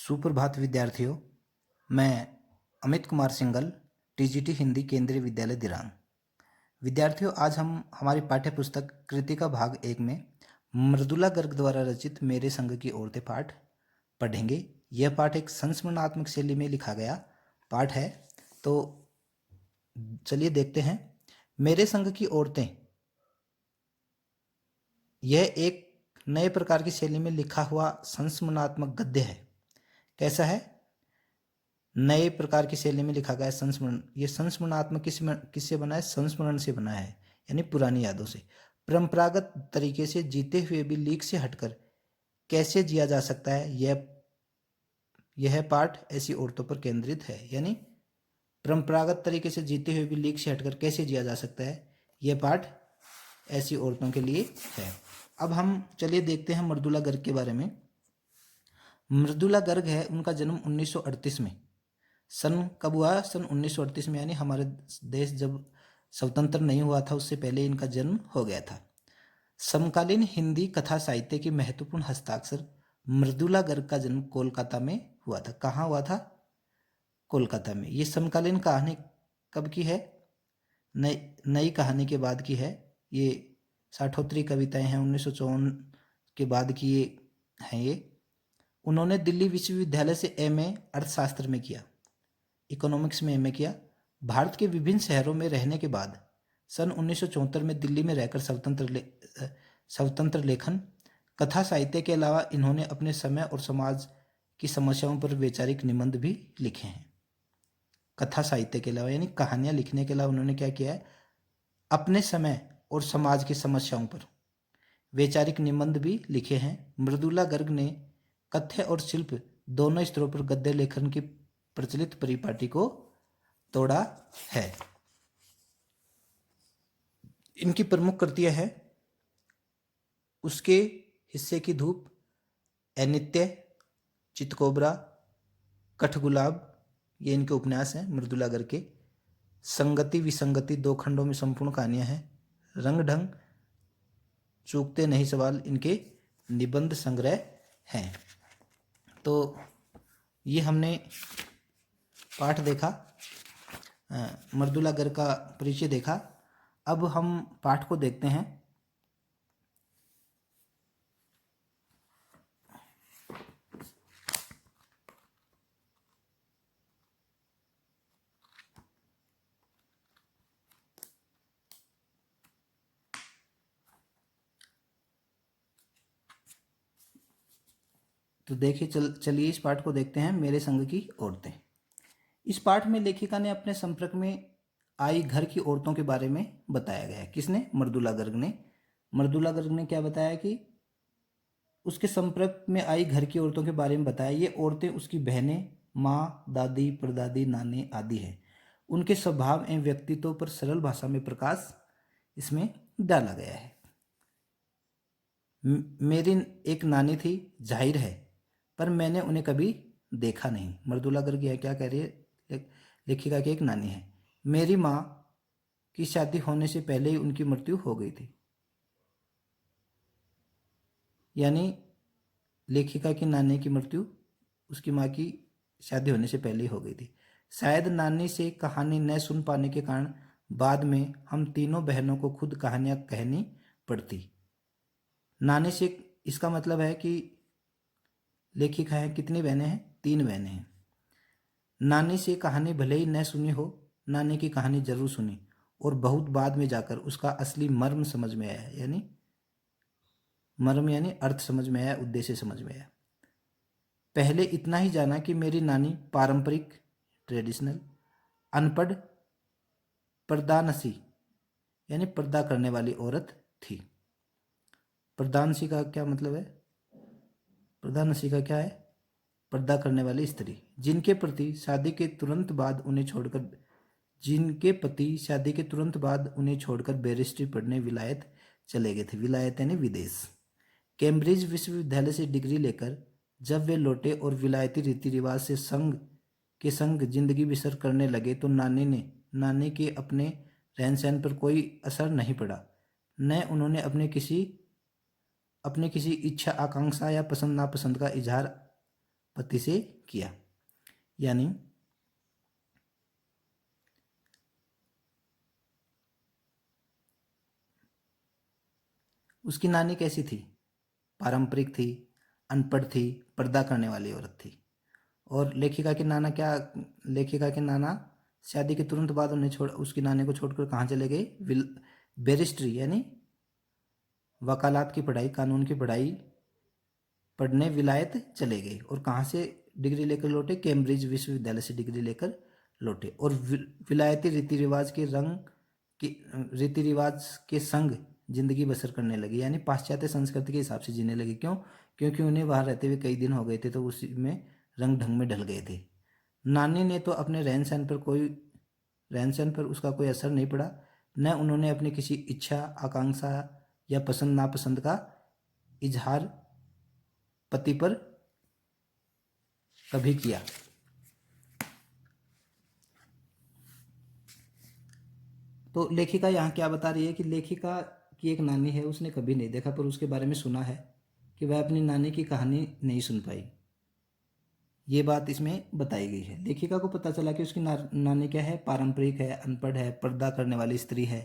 सुप्रभात विद्यार्थियों। मैं अमित कुमार सिंगल, टीजीटी हिंदी केंद्रीय विद्यालय दिरांग। विद्यार्थियों, आज हम हमारी पाठ्य पुस्तक कृतिका भाग 1 में मृदुला गर्ग द्वारा रचित मेरे संग की औरतें पाठ पढ़ेंगे। यह पाठ एक संस्मरणात्मक शैली में लिखा गया पाठ है। तो चलिए देखते हैं। मेरे संग की औरतें यह एक नए प्रकार की शैली में लिखा हुआ संस्मरणात्मक गद्य है। कैसा है? नए प्रकार की शैली में लिखा गया है संस्मरण। ये संस्मरणात्मक किससे बना है? संस्मरण से बना है, यानी पुरानी यादों से। परंपरागत तरीके से जीते हुए भी लीक से हटकर कैसे जिया जा सकता है, यह पाठ ऐसी औरतों पर केंद्रित है। यानी परंपरागत तरीके से जीते हुए भी लीक से हटकर कैसे जिया जा सकता है, यह पाठ ऐसी औरतों के लिए है। अब हम चलिए देखते हैं मृदुला गर्ग के बारे में। मृदुला गर्ग है, उनका जन्म 1938 में। सन कब हुआ? सन 1938 में, यानी हमारे देश जब स्वतंत्र नहीं हुआ था उससे पहले इनका जन्म हो गया था। समकालीन हिंदी कथा साहित्य की महत्वपूर्ण हस्ताक्षर मृदुला गर्ग का जन्म कोलकाता में हुआ था। कहाँ हुआ था? कोलकाता में। ये समकालीन कहानी कब की है? नई कहानी के बाद की है। ये साठोत्तरी कविताएं हैं, 1954 के बाद की ये हैं। ये उन्होंने दिल्ली विश्वविद्यालय से एमए अर्थशास्त्र में किया, इकोनॉमिक्स में एमए किया। भारत के विभिन्न शहरों में रहने के बाद सन 1974 में दिल्ली में रहकर स्वतंत्र लेखन, कथा साहित्य के अलावा इन्होंने अपने समय और समाज की समस्याओं पर वैचारिक निबंध भी लिखे हैं। कथा साहित्य के अलावा, यानी कहानियां लिखने के अलावा, उन्होंने क्या किया है? अपने समय और समाज की समस्याओं पर वैचारिक निबंध भी लिखे हैं। मृदुला गर्ग ने कथ्य और शिल्प दोनों स्तरों पर गद्य लेखन की प्रचलित परिपाटी को तोड़ा है। इनकी प्रमुख कृतियां हैं उसके हिस्से की धूप, अनित्य, चितकोबरा, कठगुलाब, ये इनके उपन्यास हैं मृदुला गर्ग के। संगति विसंगति 2 खंडों में संपूर्ण कहानियां हैं। रंग ढंग, चूकते नहीं सवाल इनके निबंध संग्रह हैं। तो ये हमने पाठ देखा, मृदुला गर्ग का परिचय देखा। अब हम पाठ को देखते हैं। तो देखिए, चलिए इस पाठ को देखते हैं। मेरे संग की औरतें। इस पाठ में लेखिका ने अपने संपर्क में आई घर की औरतों के बारे में बताया गया है। किसने? मृदुला गर्ग ने। मृदुला गर्ग ने क्या बताया कि उसके संपर्क में आई घर की औरतों के बारे में बताया। ये औरतें उसकी बहनें, माँ, दादी, परदादी, नानी आदि हैं। उनके स्वभाव एवं व्यक्तित्व पर सरल भाषा में प्रकाश इसमें डाला गया है। मेरी एक नानी थी, जाहिर है, पर मैंने उन्हें कभी देखा नहीं। मृदुला गर्ग यह क्या कह रही है? लेखिका की एक नानी है। मेरी माँ की शादी होने से पहले ही उनकी मृत्यु हो गई थी। यानी लेखिका की नानी की मृत्यु उसकी माँ की शादी होने से पहले ही हो गई थी। शायद नानी से कहानी न सुन पाने के कारण बाद में हम तीनों बहनों को खुद कहानियाँ कहनी पड़ती। नानी से, इसका मतलब है कि लेखिका है, कितनी बहनें हैं? 3 बहनें हैं। नानी से कहानी भले ही न सुनी हो, नानी की कहानी जरूर सुनी और बहुत बाद में जाकर उसका असली मर्म समझ में आया। यानी मर्म यानी अर्थ समझ में आया, उद्देश्य समझ में आया। पहले इतना ही जाना कि मेरी नानी पारंपरिक, ट्रेडिशनल, अनपढ़, पर्दानसी यानी पर्दा करने वाली औरत थी। पर्दानसी का क्या मतलब है? पर्दानसी का क्या है? पर्दा करने वाली स्त्री, जिनके पति शादी के तुरंत बाद उन्हें छोड़कर बैरिस्ट्री पढ़ने विलायत चले गए थे। विलायत यानी विदेश। कैम्ब्रिज विश्वविद्यालय से डिग्री लेकर जब वे लौटे और विलायती रीति रिवाज से संग जिंदगी बसर करने लगे तो नानी के अपने रहन सहन पर कोई असर नहीं पड़ा। न उन्होंने अपने किसी इच्छा, आकांक्षा या पसंद नापसंद का इजहार पति से किया। यानी उसकी नानी कैसी थी? पारंपरिक थी, अनपढ़ थी, पर्दा करने वाली औरत थी। और लेखिका के नाना शादी के तुरंत बाद उसकी नानी को छोड़कर कहाँ चले गए? बैरिस्ट्री यानी वकालत की पढ़ाई, कानून की पढ़ाई पढ़ने विलायत चले गए। और कहाँ से डिग्री लेकर लौटे? कैम्ब्रिज विश्वविद्यालय से डिग्री लेकर लौटे। और विलायती रीति रिवाज के संग जिंदगी बसर करने लगे, यानी पाश्चात्य संस्कृति के हिसाब से जीने लगे। क्यों? क्योंकि उन्हें वहां रहते हुए कई दिन हो गए थे, तो उसी में रंग ढंग में ढल गए थे। नानी ने तो अपने रहन सहन पर उसका कोई असर नहीं पड़ा, न उन्होंने अपनी किसी इच्छा, आकांक्षा या पसंद नापसंद का इजहार पति पर कभी किया। तो लेखिका यहाँ क्या बता रही है कि लेखिका की एक नानी है, उसने कभी नहीं देखा पर उसके बारे में सुना है कि वह अपनी नानी की कहानी नहीं सुन पाई। ये बात इसमें बताई गई है। लेखिका को पता चला कि उसकी नानी क्या है? पारंपरिक है, अनपढ़ है, पर्दा करने वाली स्त्री है।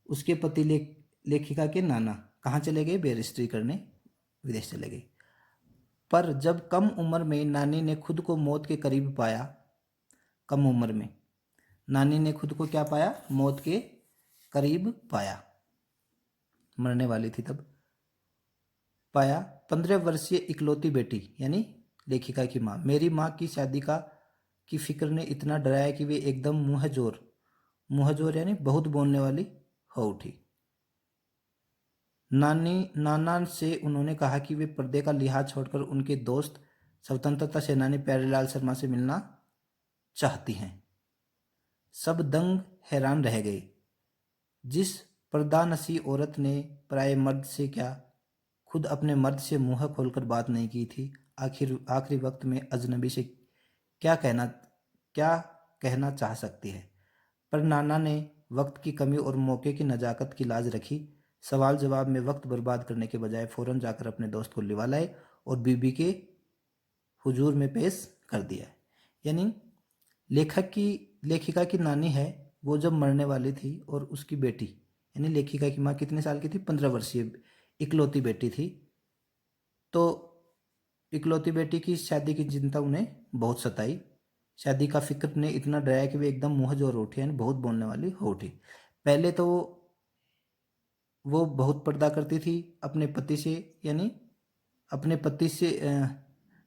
उसके पति लेखिका के नाना कहाँ चले गए? बैरिस्ट्री करने विदेश चले गए। पर जब कम उम्र में नानी ने खुद को मौत के करीब पाया, कम उम्र में नानी ने खुद को क्या पाया? मौत के करीब पाया, मरने वाली थी तब पाया। 15 वर्षीय इकलौती बेटी यानी लेखिका की माँ, मेरी माँ की शादी की फिक्र ने इतना डराया कि वे एकदम मुंहजोर यानी बहुत बोलने वाली हो उठी। नाना से उन्होंने कहा कि वे पर्दे का लिहाज छोड़कर उनके दोस्त स्वतंत्रता सेनानी प्यारेलाल शर्मा से मिलना चाहती हैं। सब दंग हैरान रह गए। जिस पर्दानसी औरत ने पराये मर्द से क्या, खुद अपने मर्द से मुंह खोलकर बात नहीं की थी, आखिरी वक्त में अजनबी से क्या कहना चाह सकती है। पर नाना ने वक्त की कमी और मौके की नजाकत की लाज रखी। सवाल जवाब में वक्त बर्बाद करने के बजाय फौरन जाकर अपने दोस्त को लिवा लाए और बीबी के हुजूर में पेश कर दिया। यानी लेखिका की नानी है, वो जब मरने वाली थी और उसकी बेटी यानी लेखिका की माँ कितने साल की थी? 15 वर्षीय इकलौती बेटी थी। तो इकलौती बेटी की शादी की चिंता उन्हें बहुत सताई। शादी का फिक्र ने इतना डराया कि वे एकदम मुंहजोर उठी, यानी बहुत बोलने वाली हो उठी। पहले तो वो बहुत पर्दा करती थी अपने पति से, यानी अपने पति से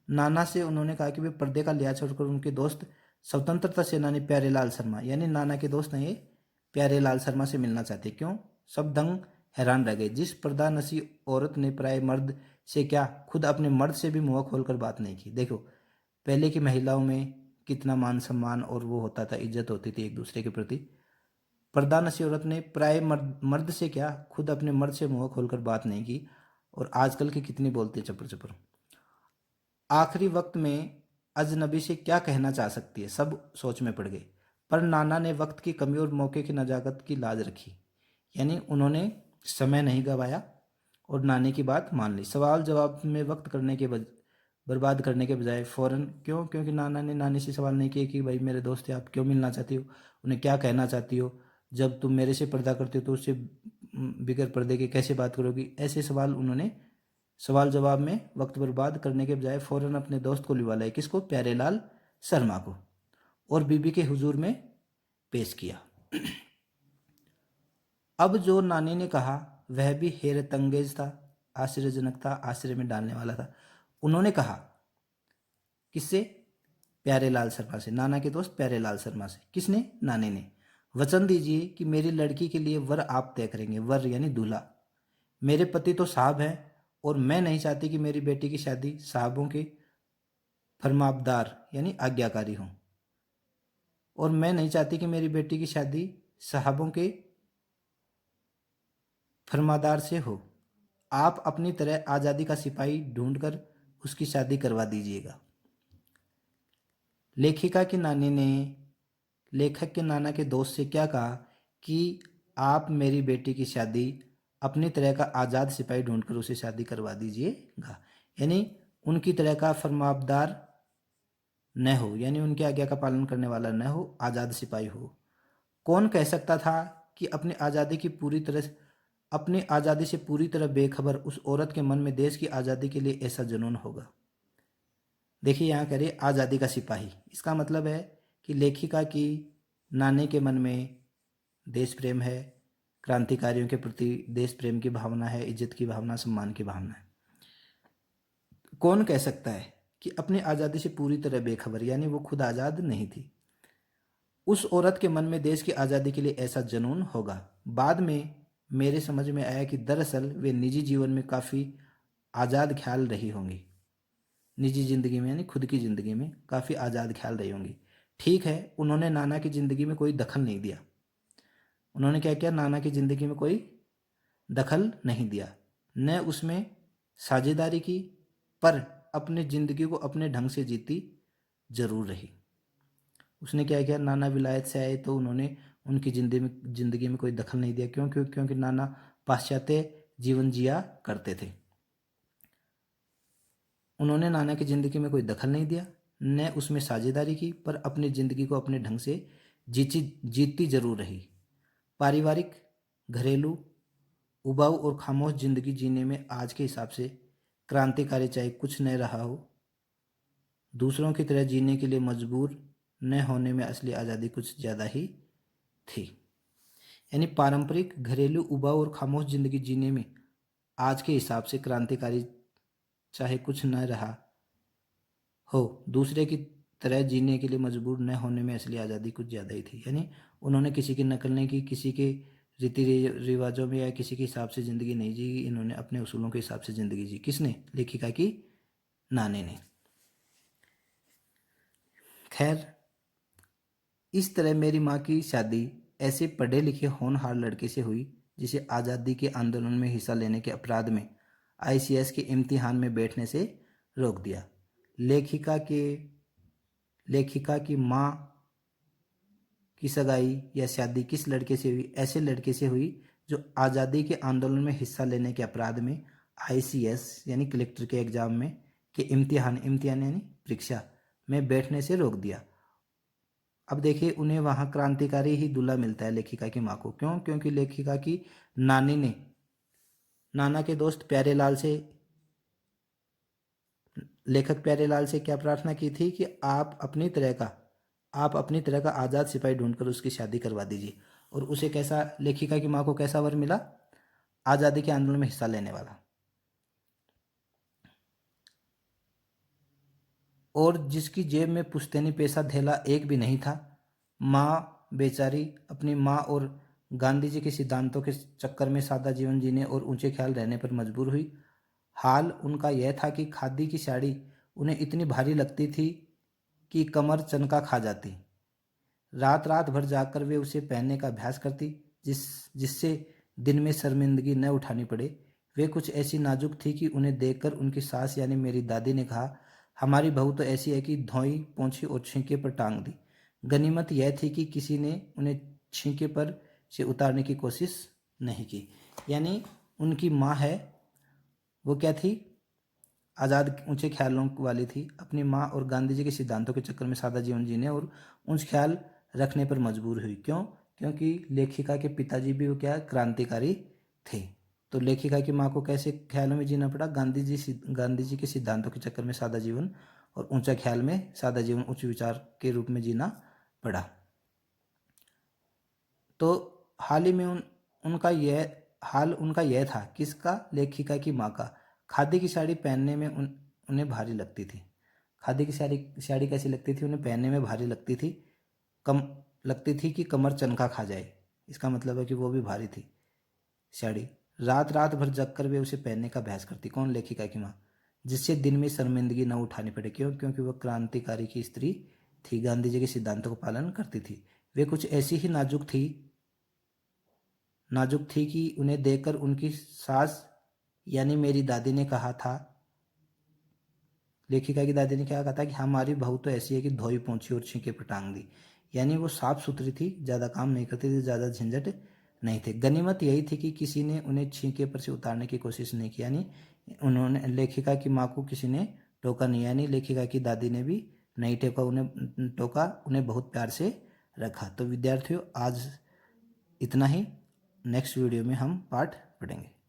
नाना से उन्होंने कहा कि वे पर्दे का लिहाज छोड़कर उनके दोस्त स्वतंत्रता सेनानी प्यारेलाल शर्मा यानी नाना के दोस्त हैं ये, प्यारेलाल शर्मा से मिलना चाहते। क्यों? सब दंग हैरान रह गए। जिस पर्दानसी औरत ने पराये मर्द से क्या, खुद अपने मर्द से भी मुंह खोलकर बात नहीं की। देखो पहले की महिलाओं में कितना मान सम्मान और वो होता था, इज्जत होती थी एक दूसरे के प्रति। पर्दानसी औरत ने पराये मर्द से क्या, खुद अपने मर्द से मुंह खोलकर बात नहीं की। और आजकल की कितनी बोलती है चपर चपर। आखिरी वक्त में अजनबी से क्या कहना चाह सकती है, सब सोच में पड़ गए। पर नाना ने वक्त की कमी और मौके की नजाकत की लाज रखी, यानी उन्होंने समय नहीं गवाया और नानी की बात मान ली। सवाल जवाब में वक्त बर्बाद करने के बजाय फौरन, क्यों? क्योंकि नाना ने नानी से सवाल नहीं किया कि भाई मेरे दोस्त है, आप क्यों मिलना चाहती हो, उन्हें क्या कहना चाहती हो, जब तुम मेरे से पर्दा करते हो तो उससे बिगर पर्दे के कैसे बात करोगी। ऐसे सवाल जवाब में वक्त बर्बाद करने के बजाय फौरन अपने दोस्त को लिवा लाए। किसको? प्यारेलाल शर्मा को, और बीबी के हुजूर में पेश किया। अब जो नानी ने कहा वह भी हैरतअंगेज था, आश्चर्यजनक था, आश्चर्य में डालने वाला था। उन्होंने कहा किससे? प्यारेलाल शर्मा से, नाना के दोस्त प्यारेलाल शर्मा से। किसने? नानी ने। वचन दीजिए कि मेरी लड़की के लिए वर आप तय करेंगे। वर यानी दूल्हा। मेरे पति तो साहब हैं और मैं नहीं चाहती कि मेरी बेटी की शादी साहबों के फरमाबदार यानी आज्ञाकारी हो, और मैं नहीं चाहती कि मेरी बेटी की शादी साहबों के फरमादार से हो। आप अपनी तरह आज़ादी का सिपाही ढूंढकर उसकी शादी करवा दीजिएगा। लेखिका की नानी ने लेखक के नाना के दोस्त से क्या कहा कि आप मेरी बेटी की शादी अपनी तरह का आज़ाद सिपाही ढूंढकर उसे शादी करवा दीजिएगा। यानी उनकी तरह का फरमाबरदार न हो, यानी उनकी आज्ञा का पालन करने वाला न हो, आज़ाद सिपाही हो। कौन कह सकता था कि अपनी आज़ादी से पूरी तरह बेखबर उस औरत के मन में देश की आज़ादी के लिए ऐसा जुनून होगा। देखिए यहाँ कह रही आज़ादी का सिपाही, इसका मतलब है कि लेखिका की नाने के मन में देश प्रेम है, क्रांतिकारियों के प्रति देश प्रेम की भावना है, इज्जत की भावना, सम्मान की भावना है। कौन कह सकता है कि अपनी आज़ादी से पूरी तरह बेखबर, यानी वो खुद आज़ाद नहीं थी। उस औरत के मन में देश की आज़ादी के लिए ऐसा जुनून होगा। बाद में मेरे समझ में आया कि दरअसल वे निजी जीवन में काफ़ी आज़ाद ख्याल रही होंगी। निजी ज़िंदगी में यानी खुद की ज़िंदगी में काफ़ी आज़ाद ख्याल रही होंगी। ठीक है, उन्होंने नाना की ज़िंदगी में कोई दखल नहीं दिया। उन्होंने क्या किया? नाना की ज़िंदगी में कोई दखल नहीं दिया, न उसमें साझेदारी की, पर अपनी ज़िंदगी को अपने ढंग से जीती जरूर रही। उसने क्या किया? नाना विलायत से आए तो उन्होंने उनकी ज़िंदगी में कोई दखल नहीं दिया। क्योंकि नाना पाश्चात्य जीवन जिया करते थे। उन्होंने नाना की ज़िंदगी में कोई दखल नहीं दिया, न उसमें साझेदारी की, पर अपनी ज़िंदगी को अपने ढंग से जीती जरूर रही। पारिवारिक, घरेलू, उबाऊ और खामोश ज़िंदगी जीने में आज के हिसाब से क्रांतिकारी चाहे कुछ न रहा हो, दूसरों की तरह जीने के लिए मजबूर न होने में असली आज़ादी कुछ ज़्यादा ही थी। यानी पारंपरिक, घरेलू, उबाऊ और खामोश ज़िंदगी जीने में आज के हिसाब से क्रांतिकारी चाहे कुछ न रहा हो, दूसरे की तरह जीने के लिए मजबूर न होने में असली आज़ादी कुछ ज़्यादा ही थी। यानी उन्होंने किसी की नकल नहीं की, किसी के रीति रिवाजों में या किसी के हिसाब से ज़िंदगी नहीं जी, इन्होंने अपने उसूलों के हिसाब से ज़िंदगी जी। किसने? लेखिका की नाने ने। खैर, इस तरह मेरी माँ की शादी ऐसे पढ़े लिखे होनहार लड़के से हुई जिसे आज़ादी के आंदोलन में हिस्सा लेने के अपराध में ICS के इम्तिहान में बैठने से रोक दिया। लेखिका की माँ की सगाई या शादी किस लड़के से हुई? ऐसे लड़के से हुई जो आज़ादी के आंदोलन में हिस्सा लेने के अपराध में ICS यानी कलेक्टर के एग्जाम में के इम्तिहान यानी परीक्षा में बैठने से रोक दिया। अब देखिए, उन्हें वहाँ क्रांतिकारी ही दूल्हा मिलता है लेखिका की माँ को। क्यों? क्योंकि लेखिका की नानी ने नाना के दोस्त प्यारेलाल से, लेखक प्यारेलाल से क्या प्रार्थना की थी कि आप अपनी तरह का आज़ाद सिपाही ढूंढकर उसकी शादी करवा दीजिए। और उसे कैसा, लेखिका की माँ को कैसा वर मिला? आज़ादी के आंदोलन में हिस्सा लेने वाला। और जिसकी जेब में पुश्तैनी पैसा धेला एक भी नहीं था। माँ बेचारी अपनी माँ और गांधी जी के सिद्धांतों के चक्कर में सादा जीवन जीने और ऊंचे ख्याल रहने पर मजबूर हुई। हाल उनका यह था कि खादी की साड़ी उन्हें इतनी भारी लगती थी कि कमर चनका खा जाती। रात रात भर जाकर वे उसे पहनने का अभ्यास करती, जिससे दिन में शर्मिंदगी न उठानी पड़े। वे कुछ ऐसी नाजुक थी कि उन्हें देखकर उनकी सास यानी मेरी दादी ने कहा, हमारी बहू तो ऐसी है कि धोई पोंछी और छींके पर टांग दी। गनीमत यह थी कि किसी ने उन्हें छींके पर से उतारने की कोशिश नहीं की। यानी उनकी माँ है, वो क्या थी? आज़ाद ऊंचे ख्यालों वाली थी। अपनी माँ और गांधी जी के सिद्धांतों के चक्कर में सादा जीवन जीने और ऊंच ख्याल रखने पर मजबूर हुई। क्यों? क्योंकि लेखिका के पिताजी भी वो क्या, क्रांतिकारी थे। तो लेखिका की माँ को कैसे ख्यालों में जीना पड़ा? गांधी जी के सिद्धांतों के चक्कर में सादा जीवन और ऊंचा ख्याल में सादा जीवन, उच्च विचार के रूप में जीना पड़ा। तो हाल ही में उनका यह था। किसका? लेखिका की माँ का। खादी की साड़ी पहनने में उन्हें भारी लगती थी। खादी की साड़ी कैसी लगती थी? उन्हें पहनने में भारी लगती थी, कम लगती थी कि कमर चनका खा जाए। इसका मतलब है कि वो भी भारी थी साड़ी। रात रात भर जग कर वे उसे पहनने का अभ्यास करती। कौन? लेखिका की माँ, जिससे दिन में शर्मिंदगी न उठानी पड़े। क्यों? क्योंकि वह क्रांतिकारी की स्त्री थी, गांधी जी के सिद्धांतों का पालन करती थी। वे कुछ ऐसी ही नाजुक थी कि उन्हें देखकर उनकी सास यानी मेरी दादी ने कहा था, लेखिका की दादी ने क्या कहा था कि हमारी बहू तो ऐसी है कि धोई पोंछी और छींके पर टांग दी। यानी वो साफ सुथरी थी, ज़्यादा काम नहीं करती थी, ज़्यादा झंझट नहीं थे। गनीमत यही थी कि किसी ने उन्हें छींके पर से उतारने की कोशिश नहीं की। यानी लेखिका की माँ को किसी ने टोका नहीं, यानी लेखिका की दादी ने भी नहीं टोका, उन्हें बहुत प्यार से रखा। तो विद्यार्थियों आज इतना ही, नेक्स्ट वीडियो में हम पाठ पढ़ेंगे।